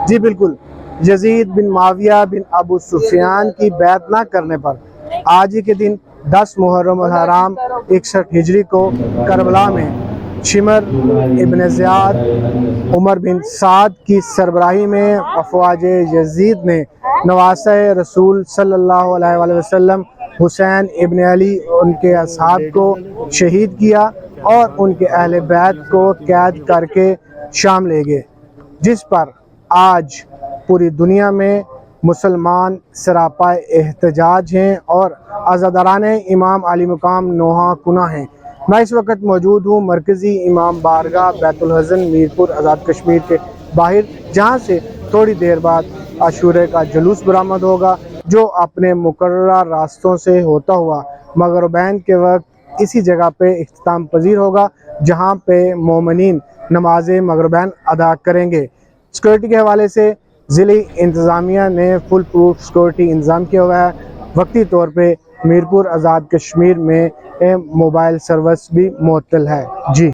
جی بالکل، یزید بن معاویہ بن ابو سفیان کی بیعت نہ کرنے پر آج ہی کے دن 10 محرم الحرام 61 ہجری کو کربلا میں شمر ابن زیاد عمر بن سعد کی سربراہی میں افواج یزید نے نواسہ رسول صلی اللہ علیہ وآلہ وسلم حسین ابن علی ان کے اصحاب کو شہید کیا اور ان کے اہل بیت کو قید کر کے شام لے گئے، جس پر آج پوری دنیا میں مسلمان سراپا احتجاج ہیں اور عزاداران امام علی مقام نوحہ کناں ہیں۔ میں اس وقت موجود ہوں مرکزی امام بارگاہ بیت الحزن میرپور آزاد کشمیر کے باہر، جہاں سے تھوڑی دیر بعد عاشورے کا جلوس برآمد ہوگا جو اپنے مقررہ راستوں سے ہوتا ہوا مغربین کے وقت اسی جگہ پہ اختتام پذیر ہوگا، جہاں پہ مومنین نماز مغربین ادا کریں گے۔ سیکورٹی کے حوالے سے ضلعی انتظامیہ نے فل پروف سیکورٹی انتظام کیا ہوا ہے۔ وقتی طور پہ میرپور آزاد کشمیر میں موبائل سروس بھی معطل ہے۔ جی